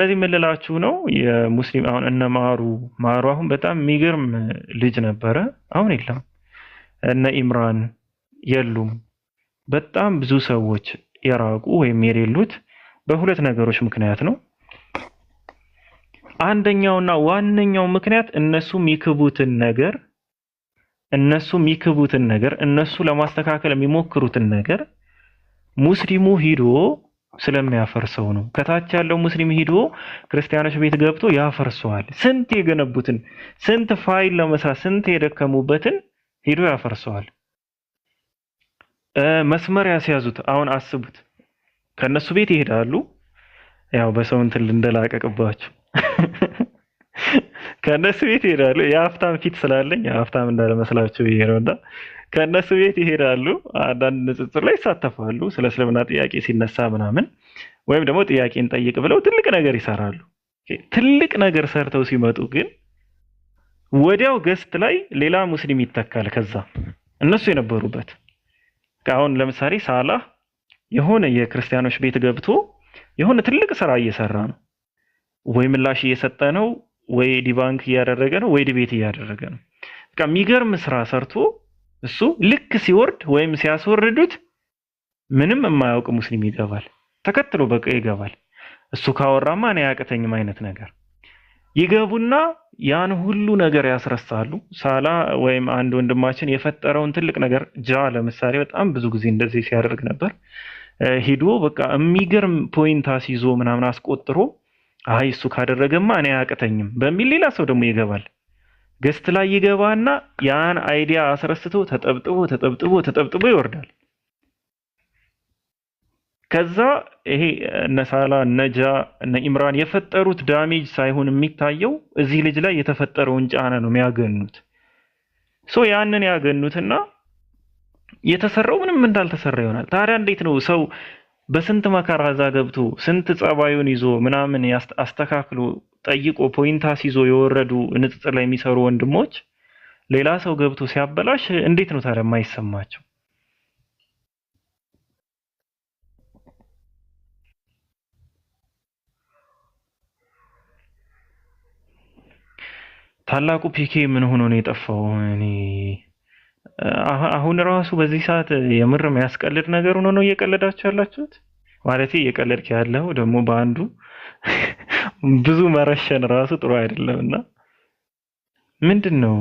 ስለዚህ ምን ልላችሁ ነው የሙስሊም አሁን እነ ማሩ አሁን በጣም የሚገርም ልጅ ነበረ። አሁን የለም። እነ ኢምራን የሉም። በጣም ብዙ ሰዎች የራቁ ወይም የሌሉት በሁለት ነገሮች ምክንያት ነው። አንደኛውና ዋነኛው ምክንያት እነሱ የሚክቡትን ነገር እነሱ ለማስተካከል የሚሞክሩትን ነገር ሙስሊሙ ሂዶ ስለሚያፈርሰው ነው። ከታች ያለው ሙስሊም ሂዶ ክርስቲያኖች ቤት ገብቶ ያፈርሰዋል። ስንት የገነቡትን ስንት ፋይል ለመስራት ስንት የደከሙበትን ሂዶ ያፈርሰዋል። መስመር ያስያዙት አሁን አስቡት። ከነሱ ቤት ይሄዳሉ። ያው በሰው እንትን ልንደላቀቅባችሁ ከነሱ ቤት ይሄዳሉ። የሀብታም ፊት ስላለኝ የሀብታም እንዳለመስላችሁ ብዬ ነውና ከነሱ ቤት ይሄዳሉ። አንዳንድ ንጽጽር ላይ ይሳተፋሉ። ስለ እስልምና ጥያቄ ሲነሳ ምናምን ወይም ደግሞ ጥያቄን ጠይቅ ብለው ትልቅ ነገር ይሰራሉ። ትልቅ ነገር ሰርተው ሲመጡ ግን ወዲያው ገስት ላይ ሌላ ሙስሊም ይተካል። ከዛ እነሱ የነበሩበት አሁን ለምሳሌ ሳላህ የሆነ የክርስቲያኖች ቤት ገብቶ የሆነ ትልቅ ስራ እየሰራ ነው። ወይ ምላሽ እየሰጠ ነው፣ ወይ ዲባንክ እያደረገ ነው፣ ወይ ዲቤት እያደረገ ነው። በቃ የሚገርም ስራ ሰርቶ እሱ ልክ ሲወርድ ወይም ሲያስወርዱት ምንም የማያውቅ ሙስሊም ይገባል፣ ተከትሎ በቃ ይገባል። እሱ ካወራማ እኔ አያቅተኝም አይነት ነገር ይገቡና ያን ሁሉ ነገር ያስረሳሉ። ሳላ ወይም አንድ ወንድማችን የፈጠረውን ትልቅ ነገር ለምሳሌ በጣም ብዙ ጊዜ እንደዚህ ሲያደርግ ነበር። ሂዶ በቃ የሚገርም ፖይንት አስይዞ ምናምን አስቆጥሮ አይ እሱ ካደረገማ እኔ አያቅተኝም በሚል ሌላ ሰው ደግሞ ይገባል። ገስት ላይ ይገባና ያን አይዲያ አስረስቶ ተጠብጥቦ ይወርዳል። ከዛ ይሄ እነ ሳላ እነ ኢምራን የፈጠሩት ዳሜጅ ሳይሆን የሚታየው እዚህ ልጅ ላይ የተፈጠረውን ጫና ነው የሚያገኑት። ያንን ያገኑትና የተሰራው ምንም እንዳልተሰራ ይሆናል። ታዲያ እንዴት ነው ሰው በስንት መከራ እዛ ገብቶ ስንት ጸባዩን ይዞ ምናምን አስተካክሎ ጠይቆ ፖይንታስ ይዞ የወረዱ ንጽጽር ላይ የሚሰሩ ወንድሞች ሌላ ሰው ገብቶ ሲያበላሽ እንዴት ነው ታዲያ የማይሰማቸው? ታላቁ ፒኬ ምን ሆኖ ነው የጠፋው? እኔ አሁን ራሱ በዚህ ሰዓት የምር የሚያስቀልድ ነገር ሆኖ ነው እየቀለዳችሁ ያላችሁት? ማለት እየቀለድክ ያለው ደግሞ በአንዱ ብዙ መረሸን ራሱ ጥሩ አይደለምና ምንድነው